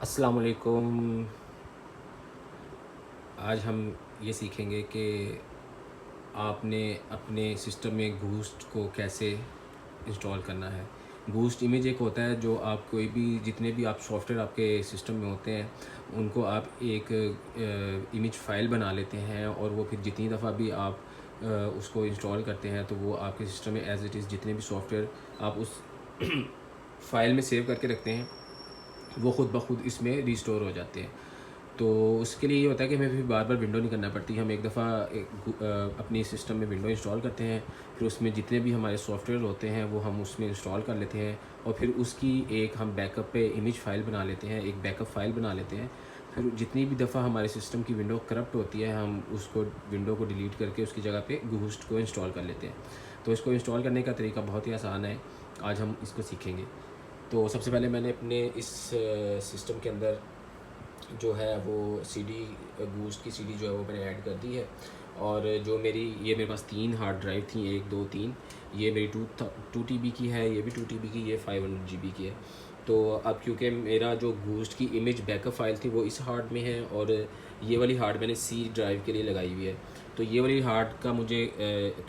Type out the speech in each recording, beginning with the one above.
अस्सलाम वालेकुम। आज हम ये सीखेंगे कि आपने अपने सिस्टम में घूस्ट को कैसे इंस्टॉल करना है। घूस्ट इमेज एक होता है जो आप कोई भी जितने भी आप सॉफ्टवेयर आपके सिस्टम में होते हैं उनको आप एक इमेज फ़ाइल बना लेते हैं और वो फिर जितनी दफ़ा भी आप उसको इंस्टॉल करते हैं तो वो आपके सिस्टम में एज़ इट इज़ जितने भी सॉफ्टवेयर आप उस फ़ाइल में सेव करके रखते हैं वो ख़ुद ब खुद इसमें रिस्टोर हो जाते हैं। तो उसके लिए ये होता है कि हमें फिर बार बार विंडो नहीं करना पड़ती। हम एक दफ़ा अपनी सिस्टम में विंडो इंस्टॉल करते हैं, फिर उसमें जितने भी हमारे सॉफ्टवेयर होते हैं वो हम उसमें इंस्टॉल कर लेते हैं और फिर उसकी एक हम बैकअप पे इमेज फ़ाइल बना लेते हैं, एक बैकअप फ़ाइल बना लेते हैं। फिर जितनी भी दफ़ा हमारे सिस्टम की विंडो करप्ट होती है हम उसको विंडो को डिलीट करके उसकी जगह पे घूस्ट को इंस्टॉल कर लेते हैं। तो इसको इंस्टॉल करने का तरीका बहुत ही आसान है, आज हम इसको सीखेंगे। तो सबसे पहले मैंने अपने इस सिस्टम के अंदर जो है वो सीडी घूस्ट की सीडी जो है वो मैंने ऐड कर दी है। और जो ये मेरे पास 3 हार्ड ड्राइव थी, 1 2 3। ये मेरी 2 TB की है, ये भी 2 TB की, ये 500 GB की है। तो अब क्योंकि मेरा जो घूस्ट की इमेज बैकअप फ़ाइल थी वो इस हार्ड में है और ये वाली हार्ड मैंने सी ड्राइव के लिए लगाई हुई है। तो ये वाली हार्ड का मुझे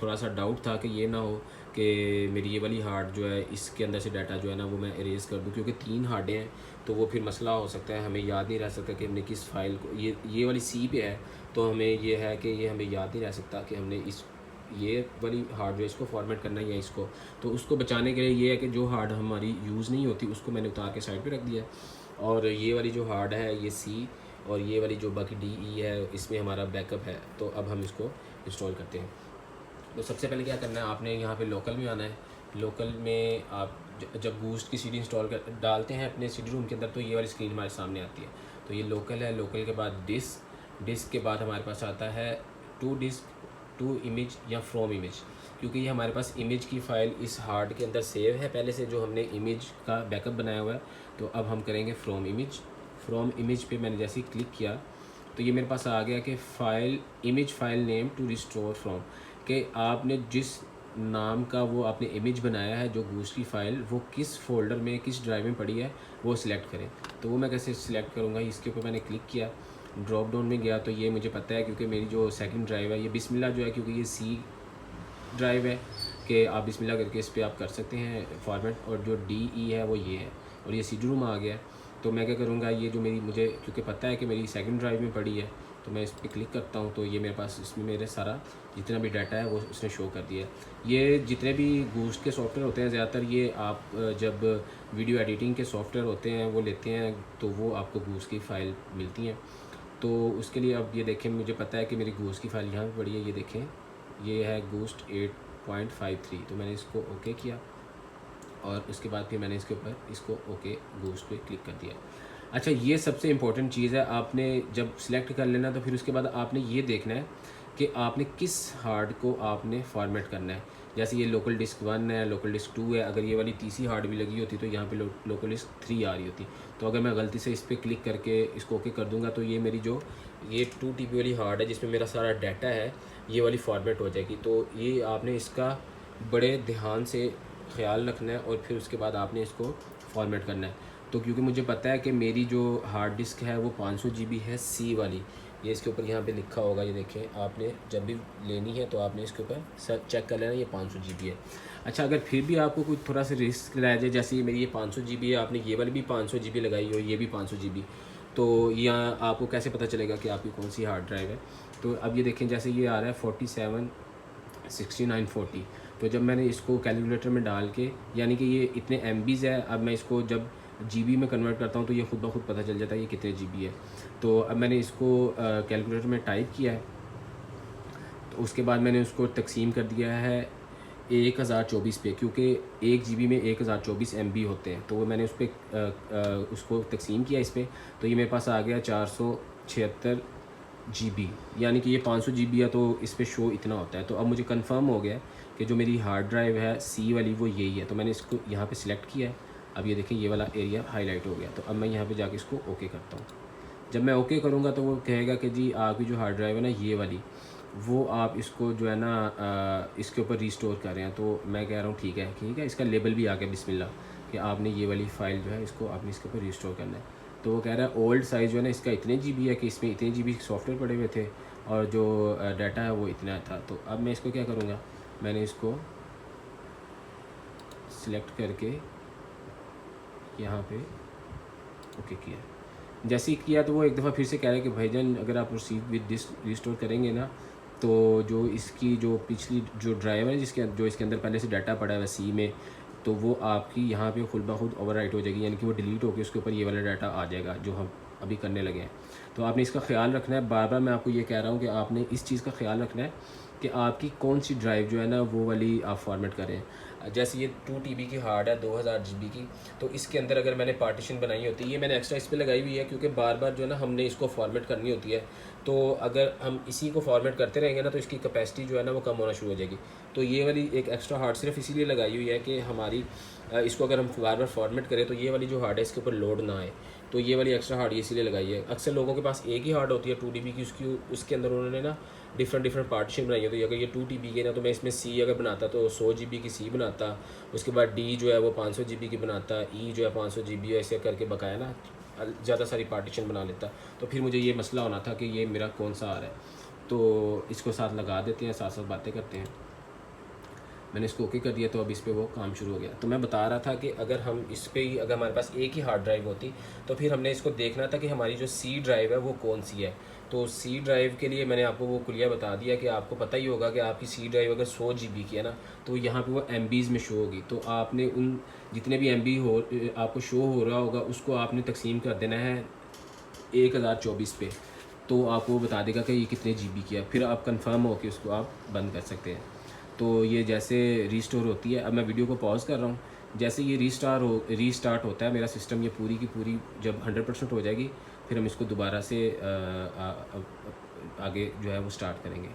थोड़ा सा डाउट था कि ये ना हो कि मेरी ये वाली हार्ड जो है इसके अंदर से डाटा जो है ना वो मैं इरेज़ कर दूँ, क्योंकि 3 हार्डें हैं तो वो फिर मसला हो सकता है, हमें याद नहीं रह सकता कि हमने किस फ़ाइल को ये वाली सी पे है तो हमें ये है कि ये हमें याद नहीं रह सकता कि हमने ये वाली हार्ड जो है इसको फॉर्मेट करना है या इसको। तो उसको बचाने के लिए ये है कि जो हार्ड हमारी यूज़ नहीं होती उसको मैंने उतार के साइड पे रख दिया है। और ये वाली जो हार्ड है ये सी और ये वाली जो बाकी DE है इसमें हमारा बैकअप है। तो अब हम इसको इंस्टॉल करते हैं। तो सबसे पहले क्या करना है, आपने यहाँ पे लोकल में आना है। लोकल में आप जब घूस्ट की सीडी इंस्टॉल कर डालते हैं अपने सीडी रूम के अंदर तो ये वाली स्क्रीन हमारे सामने आती है। तो ये लोकल है, लोकल के बाद डिस्क के बाद हमारे पास आता है टू डिस्क, टू इमेज या फ्रॉम इमेज। क्योंकि ये हमारे पास इमेज की फ़ाइल इस हार्ड के अंदर सेव है पहले से, जो हमने इमेज का बैकअप बनाया हुआ है। तो अब हम करेंगे फ्रॉम इमेज। फ्रॉम इमेज पे मैंने जैसे ही क्लिक किया तो ये मेरे पास आ गया कि file image file name to restore from, कि आपने जिस नाम का वो आपने इमेज बनाया है जो घूस्ट की फ़ाइल वो किस फ़ोल्डर में किस ड्राइव में पड़ी है वो सिलेक्ट करें। तो वो मैं कैसे सिलेक्ट करूँगा, इसके ऊपर मैंने क्लिक किया, ड्रॉप डाउन में गया तो ये मुझे पता है क्योंकि मेरी जो सेकंड ड्राइव है ये बिस्मिल्लाह जो है, क्योंकि ये सी ड्राइव है कि आप बिस्मिल्लाह करके इस पर आप कर सकते हैं फॉर्मेट। और जो DE है वो ये है और ये CD रूम आ गया है। तो मैं क्या करूँगा, ये जो मेरी मुझे क्योंकि पता है कि मेरी सेकंड ड्राइव में पड़ी है तो मैं इस पर क्लिक करता हूँ तो ये मेरे पास इसमें मेरे सारा जितना भी डाटा है वो उसने शो कर दिया है। ये जितने भी घूस्ट के सॉफ्टवेयर होते हैं ज़्यादातर ये आप जब वीडियो एडिटिंग के सॉफ्टवेयर होते हैं वो लेते हैं तो वो आपको घूस्ट की फ़ाइल मिलती हैं। तो उसके लिए अब ये देखें, मुझे पता है कि मेरी घूस्ट की फ़ाइल यहाँ पर पड़ी है, ये देखें ये है घूस्ट 8.53। तो मैंने इसको ओके किया और उसके बाद फिर मैंने इसके ऊपर इसको ओके घूस्ट पे क्लिक कर दिया। अच्छा, ये सबसे इम्पोर्टेंट चीज़ है, आपने जब सिलेक्ट कर लेना तो फिर उसके बाद आपने ये देखना है कि आपने किस हार्ड को आपने फॉर्मेट करना है। जैसे ये लोकल डिस्क 1 है, लोकल डिस्क 2 है, अगर ये वाली तीसरी हार्ड भी लगी होती तो यहाँ पे लोकल डिस्क 3 आ रही होती। तो अगर मैं गलती से इस पर क्लिक करके इसको ओके कर दूँगा तो ये मेरी जो ये 2 TB वाली हार्ड है जिसमें मेरा सारा डाटा है ये वाली फॉर्मेट हो जाएगी। तो ये आपने इसका बड़े ध्यान से ख्याल रखना है और फिर उसके बाद आपने इसको फॉर्मेट करना है। तो क्योंकि मुझे पता है कि मेरी जो हार्ड डिस्क है वो 500 GB है सी वाली, ये इसके ऊपर यहाँ पे लिखा होगा, ये देखें, आपने जब भी लेनी है तो आपने इसके ऊपर चेक कर लेना ये 500 GB है। अच्छा, अगर फिर भी आपको कोई थोड़ा सा रिस्क रह जाए, जैसे मेरी ये 500 GB है, आपने ये वाली भी 500 GB लगाई हो, ये भी 500 GB, तो यहाँ आपको कैसे पता चलेगा कि आपकी कौन सी हार्ड ड्राइव है। तो अब ये देखें, जैसे ये आ रहा है 47 69 40। तो जब मैंने इसको कैलकुलेटर में डाल के, यानी कि ये इतने MBs है, अब मैं इसको जब GB में कन्वर्ट करता हूँ तो ये खुद ब खुद पता चल जाता है ये कितने GB है। तो अब मैंने इसको कैलकुलेटर में टाइप किया है तो उसके बाद मैंने उसको तकसीम कर दिया है 1024 पे, क्योंकि 1 GB में 1024 MB होते हैं। तो वो मैंने उस पर उसको तकसीम किया इस पर, तो ये मेरे पास आ गया 476 GB, यानी कि ये 500 GB है तो इस पे शो इतना होता है। तो अब मुझे कंफर्म हो गया कि जो मेरी हार्ड ड्राइव है सी वाली वो यही है। तो मैंने इसको यहाँ पे सिलेक्ट किया है। अब ये देखें ये वाला एरिया हाईलाइट हो गया। तो अब मैं यहाँ पे जाके इसको ओके करता हूँ। जब मैं ओके करूँगा तो वो कहेगा कि जी आपकी जो हार्ड ड्राइव है ना ये वाली, वो आप इसको जो है ना इसके ऊपर रिस्टोर कर रहे हैं। तो मैं कह रहा हूँ ठीक है, इसका लेबल भी आ गया बिस्मिल्लाह कि आपने ये वाली फ़ाइल जो है इसको आपने इसके ऊपर रिस्टोर करना है। तो वो कह रहा है ओल्ड साइज़ जो है ना इसका इतने GB है कि इसमें इतने GB सॉफ्टवेयर पड़े हुए थे और जो डाटा है वो इतना था। तो अब मैं इसको क्या करूँगा, मैंने इसको सिलेक्ट करके यहाँ पे ओके किया। जैसे ही किया तो वो एक दफ़ा फिर से कह रहा है कि भाईजान अगर आप प्रोसीड विद दिस रिस्टोर करेंगे ना, तो जो इसकी जो पिछली जो ड्राइव है जो इसके अंदर पहले से डाटा पड़ा है सी में, तो वो आपकी यहाँ पे खुद ब खुद ओवरराइट हो जाएगी, यानी कि वो डिलीट होकर उसके ऊपर ये वाला डाटा आ जाएगा जो हम अभी करने लगे हैं। तो आपने इसका ख्याल रखना है, बार बार मैं आपको ये कह रहा हूँ कि आपने इस चीज़ का ख्याल रखना है कि आपकी कौन सी ड्राइव जो है ना वो वाली आप फॉर्मेट करें। जैसे ये 2 TB की हार्ड है 2000 GB की, तो इसके अंदर अगर मैंने पार्टीशन बनाई होती है, ये मैंने एक्स्ट्रा इस पर लगाई हुई है क्योंकि बार बार जो है ना हमने इसको फॉर्मेट करनी होती है। तो अगर हम इसी को फॉर्मेट करते रहेंगे ना तो इसकी कैपेसिटी जो है ना वो कम होना शुरू हो जाएगी। तो ये वाली एक एक्स्ट्रा हार्ड सिर्फ इसीलिए लगाई हुई है कि हमारी इसको अगर हम बार बार फॉर्मेट करें तो ये वाली जो हार्ड है इसके ऊपर लोड ना आए। तो ये वाली एक्स्ट्रा हार्ड इसीलिए लगाई है। अक्सर लोगों के पास एक ही हार्ड होती है 2 TB की, उसके अंदर उन्होंने ना डिफरेंट पार्टीशन बनाई होती है। अगर ये 2 TB की ना तो मैं इसमें सी अगर बनाता तो 100 GB की सी बनाता, उसके बाद डी जो है वो 500 GB की बनाता, ई जो है 500 GB ऐसे करके बकाया ना ज़्यादा सारी पार्टीशन बना लेता। तो फिर मुझे ये मसला होना था कि ये मेरा कौन सा आ रहा है। तो इसको साथ लगा देते हैं, साथ साथ बातें करते हैं। मैंने इसको ओके कर दिया तो अब इस पर वो काम शुरू हो गया। तो मैं बता रहा था कि अगर हम इस पर ही अगर हमारे पास एक ही हार्ड ड्राइव होती तो फिर हमने इसको देखना था कि हमारी जो सी ड्राइव है वो कौन सी है। तो सी ड्राइव के लिए मैंने आपको वो कुलिया बता दिया कि आपको पता ही होगा कि आपकी सी ड्राइव अगर 100 GB की है ना तो यहाँ पे वो MBs में शो होगी। तो आपने उन जितने भी MB हो आपको शो हो रहा होगा उसको आपने तकसीम कर देना है 1024 पे, तो आपको बता देगा कि ये कितने GB की है। फिर आप कंफर्म हो कि उसको आप बंद कर सकते हैं। तो ये जैसे रीस्टोर होती है, अब मैं वीडियो को पॉज कर रहा हूँ, जैसे ये रीस्टार्ट होता है मेरा सिस्टम, ये पूरी की पूरी जब 100% हो जाएगी फिर हम इसको दोबारा से आगे जो है वो स्टार्ट करेंगे।